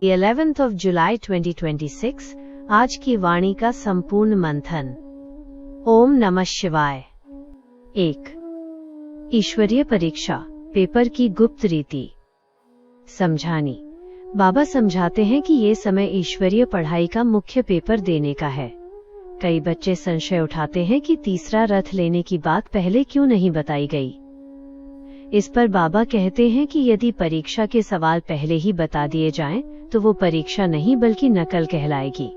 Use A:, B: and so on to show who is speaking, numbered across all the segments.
A: 11th of July 2026 आज की वाणी का संपूर्ण मंथन। ओम नमः शिवाय। 1. ईश्वरीय परीक्षा, पेपर की गुप्त रीति। समझानी। बाबा समझाते हैं कि ये समय ईश्वरीय पढ़ाई का मुख्य पेपर देने का है। कई बच्चे संशय उठाते हैं कि तीसरा रथ लेने की बात पहले क्यों नहीं बताई गई। इस पर बाबा कहते हैं कि यदि परीक्षा के सवाल पहले ही बता दिए जाएं, तो वो परीक्षा नहीं बल्कि नकल कहलाएगी।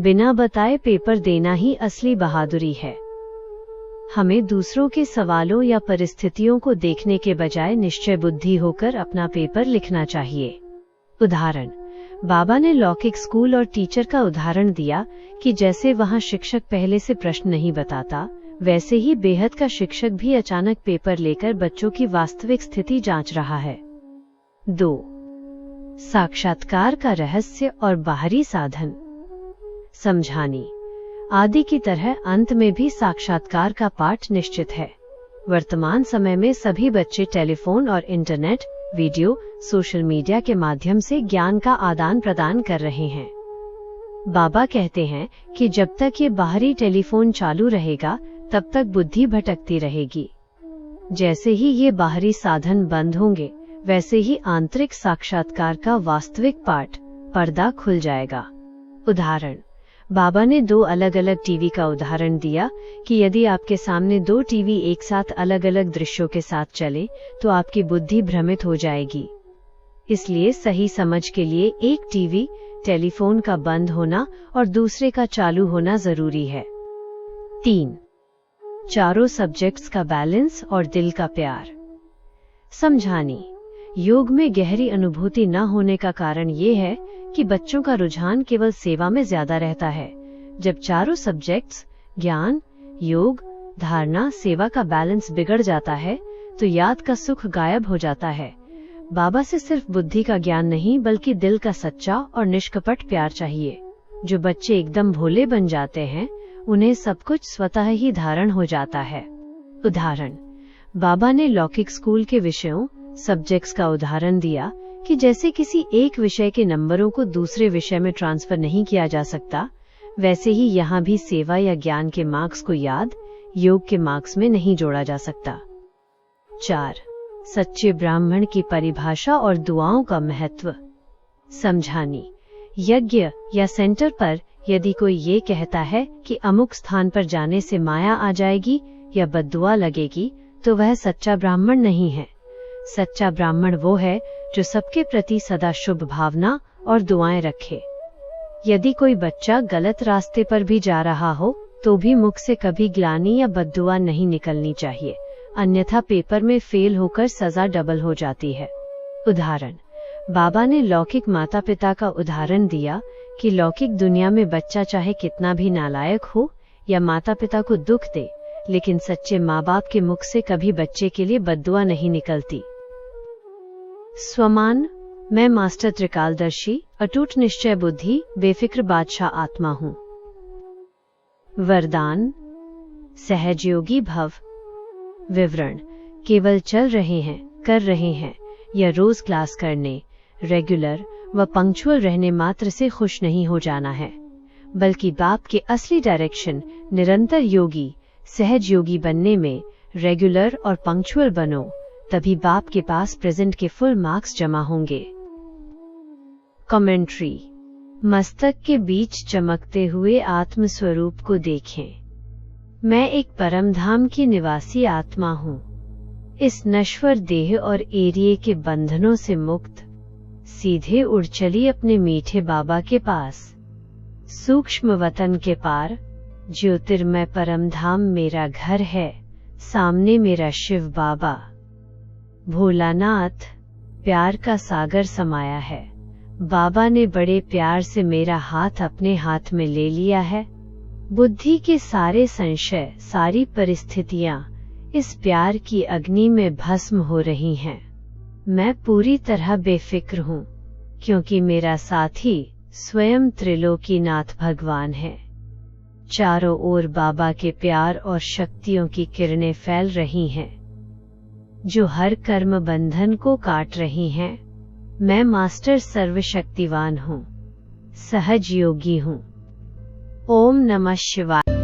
A: बिना बताए पेपर देना ही असली बहादुरी है। हमें दूसरों के सवालों या परिस्थितियों को देखने के बजाय निश्चय बुद्धि होकर अपना पेपर लिखना चाहिए। उदाहरण, बाबा ने लौकिक स्कूल और टीचर का उदाहरण दिया कि जैसे वहां शिक्षक पहले से प्रश्न नहीं बताता, वैसे ही बेहद का शिक्षक भी अचानक पेपर लेकर बच्चों की वास्तविक स्थिति जांच रहा है। 2. साक्षात्कार का रहस्य और बाहरी साधन। समझानी। आदि की तरह अंत में भी साक्षात्कार का पाठ निश्चित है। वर्तमान समय में सभी बच्चे टेलीफोन और इंटरनेट, वीडियो, सोशल मीडिया के माध्यम से ज्ञान का आदान प्रदान कर रहे हैं। बाबा कहते हैं कि जब तक ये बाहरी टेलीफोन चालू रहेगा, तब तक बुद्धि भटकती रहेगी। जैसे ही ये बाहरी साधन बंद होंगे, वैसे ही आंतरिक साक्षात्कार का वास्तविक पाठ, पर्दा खुल जाएगा। उदाहरण, बाबा ने 2 अलग अलग टीवी का उदाहरण दिया कि यदि आपके सामने 2 टीवी एक साथ अलग अलग दृश्यों के साथ चले, तो आपकी बुद्धि भ्रमित हो जाएगी। इसलिए सही समझ के लिए एक टीवी, टेलीफोन का बंद होना और दूसरे का चालू होना जरूरी है। 3. चारों सब्जेक्ट्स का बैलेंस और दिल का प्यार। समझानी। योग में गहरी अनुभूति न होने का कारण ये है कि बच्चों का रुझान केवल सेवा में ज्यादा रहता है। जब चारों सब्जेक्ट्स ज्ञान, योग, धारणा, सेवा का बैलेंस बिगड़ जाता है, तो याद का सुख गायब हो जाता है। बाबा से सिर्फ बुद्धि का ज्ञान नहीं, बल्कि दिल का सच्चा और निष्कपट प्यार चाहिए। जो बच्चे एकदम भोले बन जाते हैं, उन्हें सब कुछ स्वतः ही धारण हो जाता है। उदाहरण, बाबा ने लौकिक स्कूल के विषयों, सब्जेक्ट्स का उदाहरण दिया कि जैसे किसी एक विषय के नंबरों को दूसरे विषय में ट्रांसफर नहीं किया जा सकता, वैसे ही यहाँ भी सेवा या ज्ञान के मार्क्स को याद, योग के मार्क्स में नहीं जोड़ा जा सकता। 4. सच्चे ब्राह्मण की परिभाषा और दुआओं का महत्व। समझानी। यज्ञ या सेंटर पर यदि कोई ये कहता है कि अमुक स्थान पर जाने से माया आ जाएगी या बद्दुआ लगेगी, तो वह सच्चा ब्राह्मण नहीं है। सच्चा ब्राह्मण वो है जो सबके प्रति सदा शुभ भावना और दुआएं रखे। यदि कोई बच्चा गलत रास्ते पर भी जा रहा हो, तो भी मुख से कभी ग्लानि या बद्दुआ नहीं निकलनी चाहिए, अन्यथा पेपर में फेल होकर सजा डबल हो जाती है। उदाहरण, बाबा ने लौकिक माता पिता का उदाहरण दिया कि लौकिक दुनिया में बच्चा चाहे कितना भी नालायक हो या माता पिता को दुख दे, लेकिन सच्चे माँ बाप के मुख से कभी बच्चे के लिए बद्दुआ नहीं निकलती। स्वमान। मैं मास्टर त्रिकालदर्शी, अटूट निश्चय बुद्धि, बेफिक्र बादशाह आत्मा हूँ। वरदान। सहजयोगी भव। विवरण, केवल चल रहे हैं, कर रहे हैं या रोज क्लास करने, रेगुलर व पंक्चुअल रहने मात्र से खुश नहीं हो जाना है, बल्कि बाप के असली डायरेक्शन निरंतर योगी, सहज योगी बनने में रेगुलर और पंक्चुअल बनो, तभी बाप के पास प्रेजेंट के फुल मार्क्स जमा होंगे। कमेंट्री। मस्तक के बीच चमकते हुए आत्म स्वरूप को देखें। मैं एक परमधाम की निवासी आत्मा हूँ। इस नश्वर देह और एरिये के बंधनों से मुक्त सीधे उड़ चली अपने मीठे बाबा के पास। सूक्ष्म वतन के पार ज्योतिर्मय परमधाम मेरा घर है, सामने मेरा शिव बाबा। भोलानाथ, प्यार का सागर समाया है। बाबा ने बड़े प्यार से मेरा हाथ अपने हाथ में ले लिया है। बुद्धि के सारे संशय, सारी परिस्थितियां इस प्यार की अग्नि में भस्म हो रही हैं। मैं पूरी तरह बेफिक्र हूँ, क्योंकि मेरा साथी स्वयं त्रिलोकीनाथ भगवान है। चारों ओर बाबा के प्यार और शक्तियों की किरणें फैल रही हैं, जो हर कर्म बंधन को काट रही हैं। मैं मास्टर सर्वशक्तिवान हूँ, सहज योगी हूँ। ओम नमः शिवाय।